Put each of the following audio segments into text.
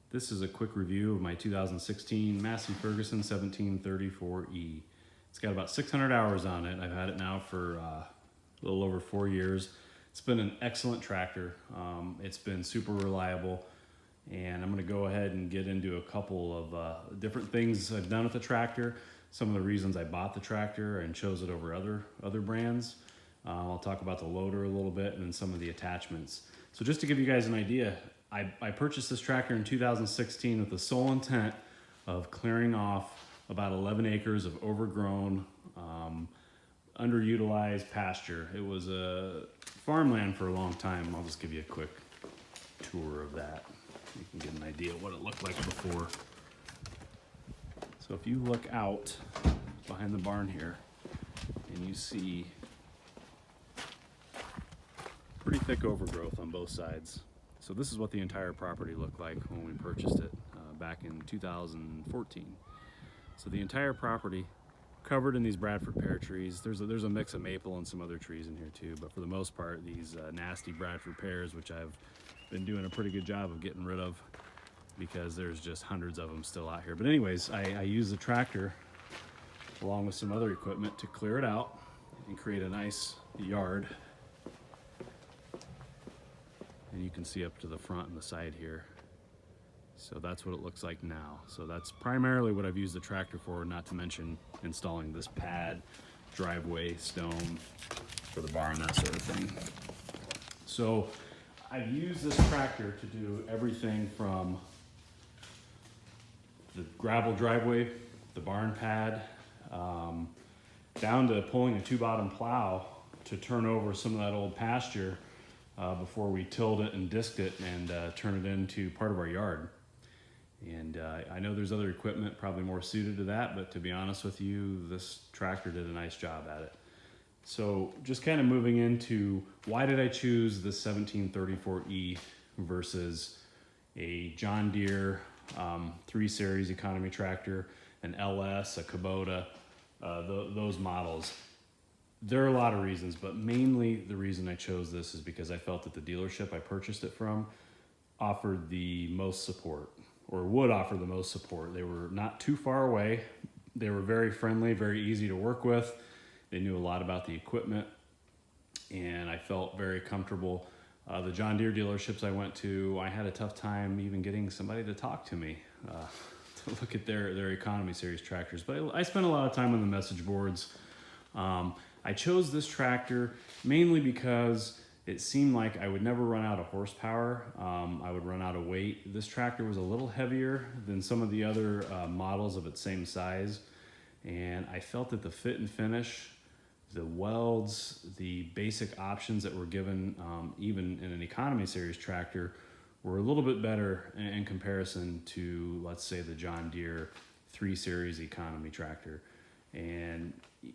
This is a quick review of my 2016 Massey Ferguson 1734E. It's got about 600 hours on it. I've had it now for a little over 4 years. It's been an excellent tractor. It's been super reliable, and I'm going to go ahead and get into a couple of different things I've done with the tractor, some of the reasons I bought the tractor and chose it over other brands. I'll talk about the loader a little bit and then some of the attachments. So just to give you guys an idea, I purchased this tractor in 2016 with the sole intent of clearing off about 11 acres of overgrown, underutilized pasture. It was a farmland for a long time. I'll just give you a quick tour of that. You can get an idea of what it looked like before. So if you look out behind the barn here and you see pretty thick overgrowth on both sides. So this is what the entire property looked like when we purchased it back in 2014. So the entire property covered in these Bradford pear trees. There's a mix of maple and some other trees in here too, but for the most part, these nasty Bradford pears, which I've been doing a pretty good job of getting rid of because there's just hundreds of them still out here. But anyways, I use the tractor along with some other equipment to clear it out and create a nice yard. And you can see up to the front and the side here. So that's what it looks like now. So that's primarily what I've used the tractor for, not to mention installing this pad, driveway, stone for the barn, that sort of thing. So I've used this tractor to do everything from the gravel driveway, the barn pad, down to pulling a 2-bottom plow to turn over some of that old pasture before we tilled it and disked it and turned it into part of our yard. And I know there's other equipment probably more suited to that, but to be honest with you, this tractor did a nice job at it. So just kind of moving into why did I choose the 1734E versus a John Deere 3 Series economy tractor, an LS, a Kubota, those models. There are a lot of reasons, but mainly the reason I chose this is because I felt that the dealership I purchased it from offered the most support, or would offer the most support. They were not too far away. They were very friendly, very easy to work with. They knew a lot about the equipment, and I felt very comfortable. The John Deere dealerships I went to, I had a tough time even getting somebody to talk to me to look at their economy series tractors. But I spent a lot of time on the message boards. I chose this tractor mainly because it seemed like I would never run out of horsepower. I would run out of weight. This tractor was a little heavier than some of the other models of its same size. And I felt that the fit and finish, the welds, the basic options that were given even in an economy series tractor were a little bit better in comparison to, let's say, the John Deere 3 Series economy tractor. And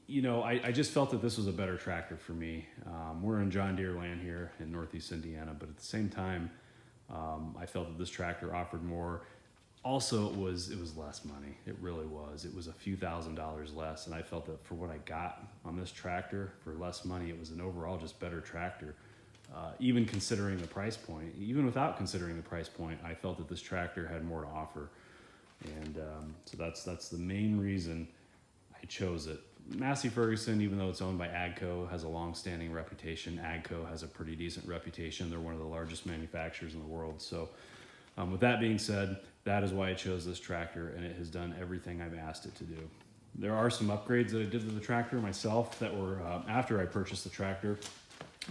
you know, I just felt that this was a better tractor for me. We're in John Deere land here in Northeast Indiana, but at the same time, I felt that this tractor offered more. Also, it was less money. It really was. It was a few $1,000s less, and I felt that for what I got on this tractor for less money, it was an overall just better tractor. Even considering the price point, even without considering the price point, I felt that this tractor had more to offer, and so that's the main reason I chose it. Massey Ferguson, even though it's owned by AGCO, has a long-standing reputation. AGCO has a pretty decent reputation. They're one of the largest manufacturers in the world. So with that being said, that is why I chose this tractor, and it has done everything I've asked it to do. There are some upgrades that I did to the tractor myself that were after I purchased the tractor.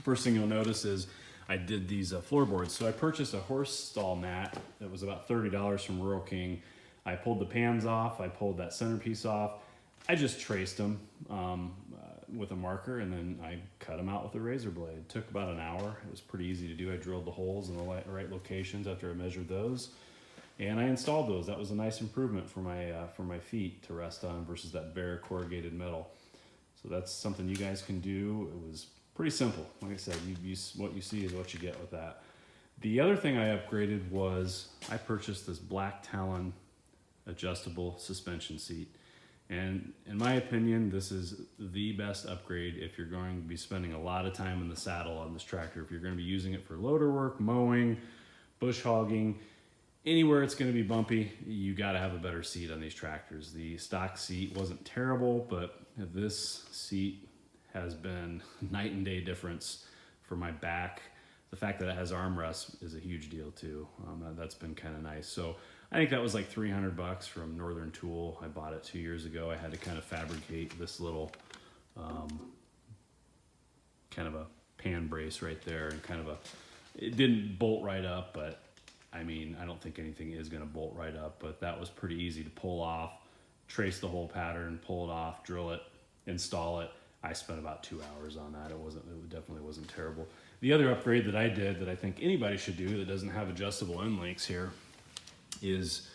First thing you'll notice is I did these floorboards. So I purchased a horse stall mat that was about $30 from Rural King. I pulled the pans off. I pulled that centerpiece off. I just traced them with a marker, and then I cut them out with a razor blade. It took about an hour. It was pretty easy to do. I drilled the holes in the right locations after I measured those, and I installed those. That was a nice improvement for my feet to rest on versus that bare corrugated metal. So that's something you guys can do. It was pretty simple. Like I said, what you see is what you get with that. The other thing I upgraded was I purchased this black Talon adjustable suspension seat. And in my opinion, this is the best upgrade if you're going to be spending a lot of time in the saddle on this tractor. If you're going to be using it for loader work, mowing, bush hogging, anywhere it's going to be bumpy, you got to have a better seat on these tractors. The stock seat wasn't terrible, but this seat has been night and day difference for my back. The fact that it has armrests is a huge deal too. That's been kind of nice. So I think that was like $300 from Northern Tool. I bought it 2 years ago. I had to kind of fabricate this little kind of a pan brace right there, and kind of it didn't bolt right up, but I mean, I don't think anything is going to bolt right up, but that was pretty easy to pull off, trace the whole pattern, pull it off, drill it, install it. I spent about 2 hours on that. It definitely wasn't terrible. The other upgrade that I did that I think anybody should do that doesn't have adjustable end links here is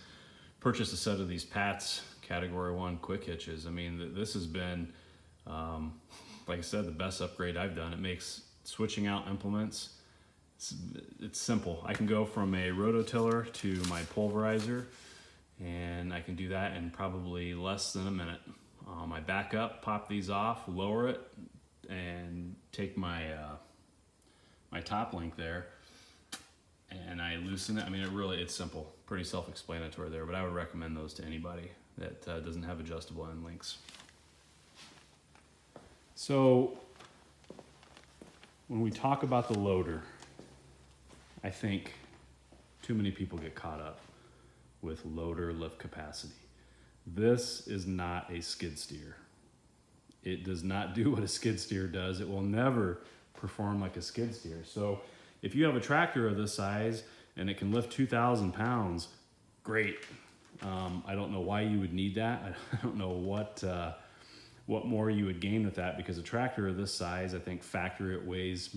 purchase a set of these Pat's Category 1 quick hitches. I mean, this has been, like I said, the best upgrade I've done. It makes switching out implements, it's simple. I can go from a rototiller to my pulverizer, and I can do that in probably less than a minute. I back up, pop these off, lower it, and take my my top link there, and I loosen it. I mean, it's simple, pretty self-explanatory there, but I would recommend those to anybody that doesn't have adjustable end links. So when we talk about the loader, I think too many people get caught up with loader lift capacity. This is not a skid steer. It does not do what a skid steer does. It will never perform like a skid steer. So if you have a tractor of this size and it can lift 2,000 pounds, great. I don't know why you would need that. I don't know what more you would gain with that, because a tractor of this size, I think factory it weighs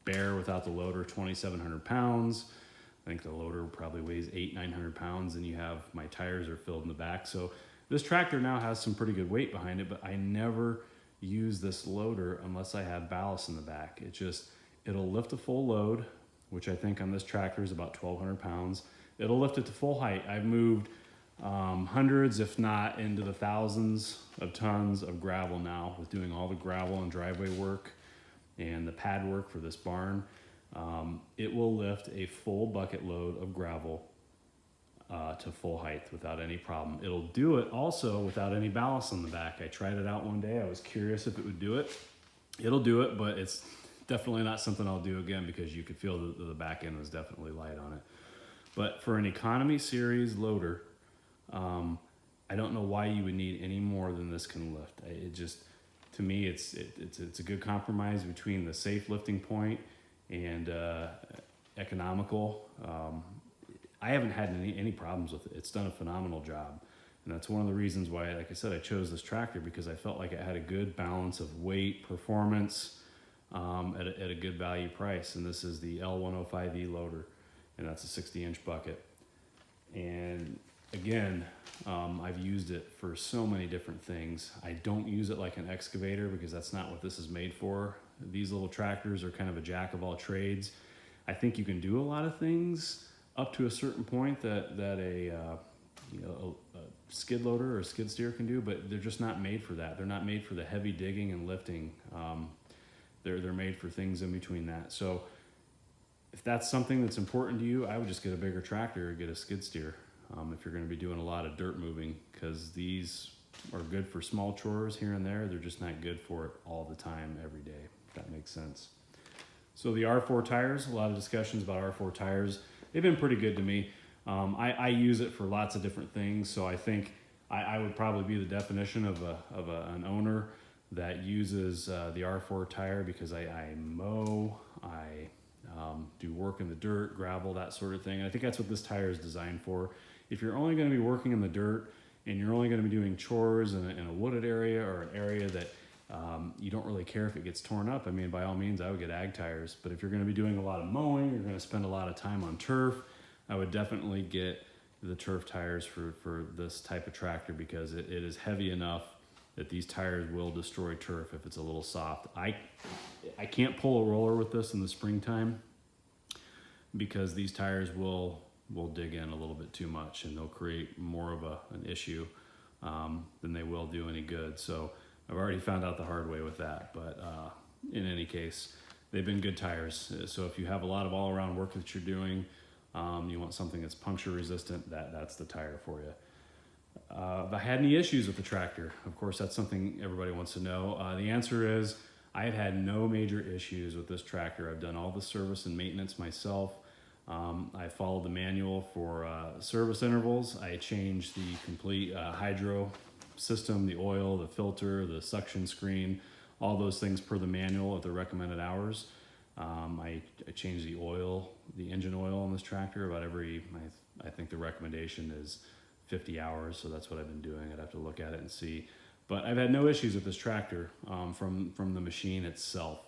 bare without the loader 2,700 pounds. I think the loader probably weighs 800-900 pounds, and you have my tires are filled in the back. So this tractor now has some pretty good weight behind it, but I never use this loader unless I have ballast in the back. It'll lift a full load, which I think on this tractor is about 1,200 pounds. It'll lift it to full height. I've moved hundreds, if not into the thousands of tons of gravel now with doing all the gravel and driveway work and the pad work for this barn. It will lift a full bucket load of gravel to full height without any problem. It'll do it also without any ballast on the back. I tried it out one day. I was curious if it would do it. It'll do it, but it's definitely not something I'll do again, because you could feel the back end was definitely light on it. But for an economy series loader, I don't know why you would need any more than this can lift. To me, it's a good compromise between the safe lifting point and economical. I haven't had any problems with it. It's done a phenomenal job. And that's one of the reasons why, like I said, I chose this tractor, because I felt like it had a good balance of weight, performance, at a good value price. And this is the L105E loader, and that's a 60-inch bucket. And again, I've used it for so many different things. I don't use it like an excavator, because that's not what this is made for. These little tractors are kind of a jack of all trades. I think you can do a lot of things up to a certain point that a skid loader or a skid steer can do, but they're just not made for that. They're not made for the heavy digging and lifting. They're made for things in between that. So if that's something that's important to you, I would just get a bigger tractor or get a skid steer if you're going to be doing a lot of dirt moving, because these are good for small chores here and there. They're just not good for it all the time, every day, if that makes sense. So the R4 tires, a lot of discussions about R4 tires. They've been pretty good to me. I use it for lots of different things, so I think I would probably be the definition of an owner that uses the R4 tire, because I mow, I do work in the dirt, gravel, that sort of thing. And I think that's what this tire is designed for. If you're only going to be working in the dirt and you're only going to be doing chores in a wooded area, or an area that you don't really care if it gets torn up, I mean, by all means, I would get ag tires. But if you're going to be doing a lot of mowing, you're going to spend a lot of time on turf, I would definitely get the turf tires for this type of tractor, because it is heavy enough that these tires will destroy turf if it's a little soft. I can't pull a roller with this in the springtime, because these tires will dig in a little bit too much, and they'll create more of an issue than they will do any good. So I've already found out the hard way with that. But in any case, they've been good tires. So if you have a lot of all-around work that you're doing, You want something that's puncture resistant, that's the tire for you. If I had any issues with the tractor, of course, that's something everybody wants to know. The answer is I've had no major issues with this tractor. I've done all the service and maintenance myself. I followed the manual for service intervals. I changed the complete hydro system, the oil, the filter, the suction screen, all those things per the manual at the recommended hours. I changed the oil, the engine oil on this tractor about every, I think the recommendation is 50 hours, so that's what I've been doing. I'd have to look at it and see. But I've had no issues with this tractor from the machine itself.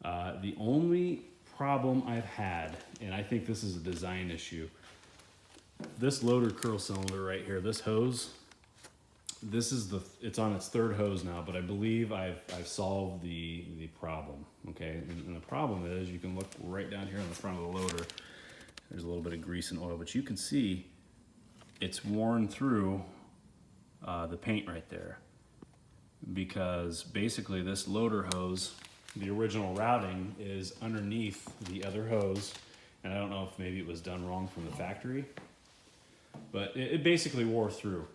The only problem I've had, and I think this is a design issue, this loader curl cylinder right here, this hose, it's on its third hose now, but I believe I've solved the problem, okay? And the problem is, you can look right down here on the front of the loader, there's a little bit of grease and oil, but you can see it's worn through the paint right there, because basically this loader hose, the original routing is underneath the other hose, and I don't know if maybe it was done wrong from the factory, but it basically wore through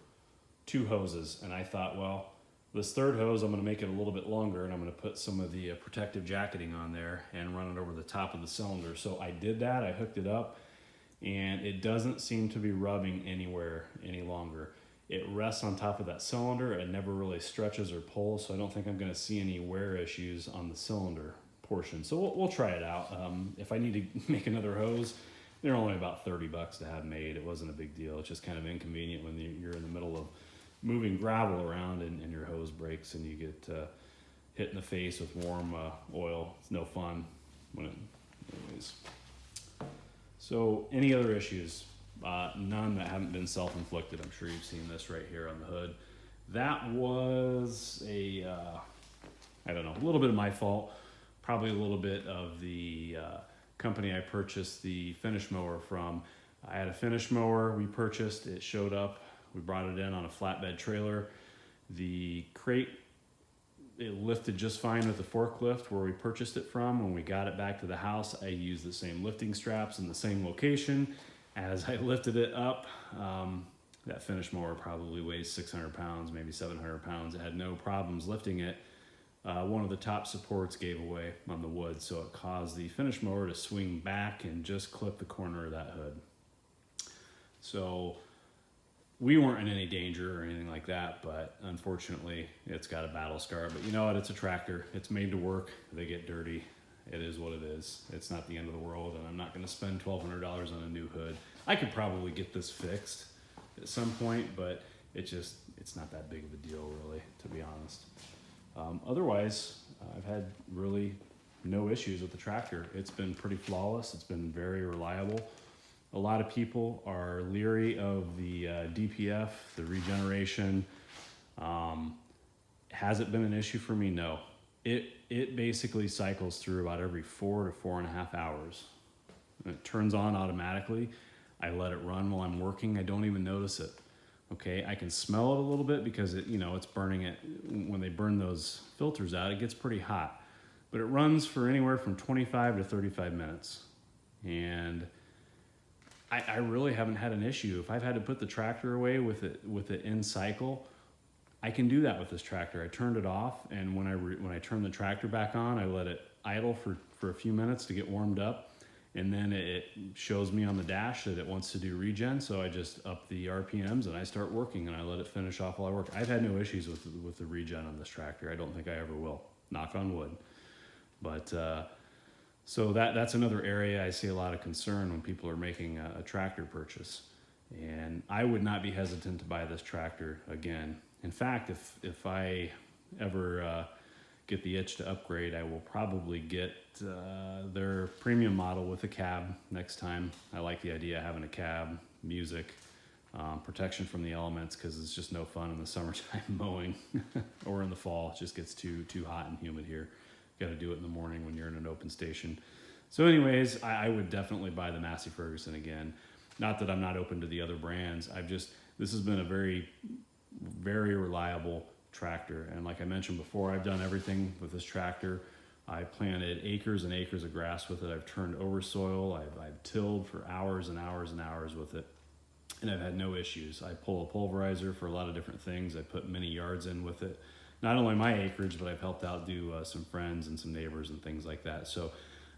2 hoses, and I thought, well, this third hose, I'm going to make it a little bit longer, and I'm going to put some of the protective jacketing on there and run it over the top of the cylinder. So I did that, I hooked it up, and it doesn't seem to be rubbing anywhere any longer. It rests on top of that cylinder, it never really stretches or pulls, so I don't think I'm going to see any wear issues on the cylinder portion. So we'll try it out. If I need to make another hose, they're only about $30 to have made. It wasn't a big deal. It's just kind of inconvenient when you're in the middle of moving gravel around and your hose breaks and you get hit in the face with warm oil. It's no fun anyways. So any other issues? None that haven't been self-inflicted. I'm sure you've seen this right here on the hood. That was a little bit of my fault. Probably a little bit of the company I purchased the finish mower from. I had a finish mower we purchased. It showed up. We brought it in on a flatbed trailer. The crate, it lifted just fine with the forklift where we purchased it from. When we got it back to the house, I used the same lifting straps in the same location. As I lifted it up, that finish mower probably weighs 600 pounds, maybe 700 pounds. It had no problems lifting it. One of the top supports gave away on the wood, so it caused the finish mower to swing back and just clip the corner of that hood. So we weren't in any danger or anything like that, but unfortunately it's got a battle scar. But you know what, it's a tractor, it's made to work, they get dirty. It is what it is. It's not the end of the world, and I'm not going to spend $1,200 on a new hood. I could probably get this fixed at some point, but it's not that big of a deal, really, to be honest. Otherwise, I've had really no issues with the tractor. It's been pretty flawless. It's been very reliable. A lot of people are leery of the DPF, the regeneration. Has it been an issue for me? No. It basically cycles through about every 4 to 4.5 hours. And it turns on automatically. I let it run while I'm working. I don't even notice it. Okay, I can smell it a little bit because it's burning it. When they burn those filters out, it gets pretty hot. But it runs for anywhere from 25 to 35 minutes. And I really haven't had an issue. If I've had to put the tractor away with it in cycle, I can do that with this tractor. I turned it off, and when I turn the tractor back on, I let it idle for a few minutes to get warmed up, and then it shows me on the dash that it wants to do regen, so I just up the RPMs and I start working, and I let it finish off while I work. I've had no issues with the regen on this tractor. I don't think I ever will. Knock on wood. But so that's another area I see a lot of concern when people are making a tractor purchase, and I would not be hesitant to buy this tractor again. In fact, if I ever get the itch to upgrade, I will probably get their premium model with a cab next time. I like the idea of having a cab, music, protection from the elements, because it's just no fun in the summertime mowing or in the fall. It just gets too hot and humid here. Got to do it in the morning when you're in an open station. So anyways, I would definitely buy the Massey Ferguson again. Not that I'm not open to the other brands. This has been a very, very reliable tractor. And like I mentioned before, I've done everything with this tractor I planted acres and acres of grass with it. I've turned over soil. I've tilled for hours and hours and hours with it, and I've had no issues. I pull a pulverizer for a lot of different things. I put many yards in with it. Not only my acreage, but I've helped out do some friends and some neighbors and things like that. So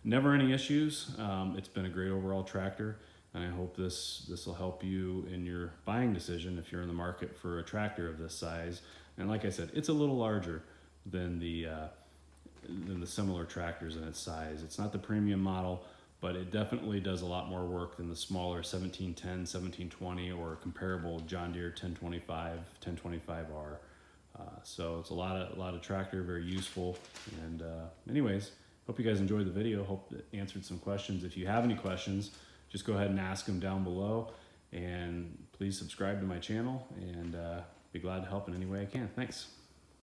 never any issues. It's been a great overall tractor, and I hope this will help you in your buying decision if you're in the market for a tractor of this size. And like I said, it's a little larger than the similar tractors in its size. It's not the premium model, but it definitely does a lot more work than the smaller 1710, 1720, or comparable John Deere 1025, 1025R. So it's a lot of tractor, very useful. And anyways, hope you guys enjoyed the video. Hope it answered some questions. If you have any questions, just go ahead and ask them down below. And please subscribe to my channel, and be glad to help in any way I can. Thanks.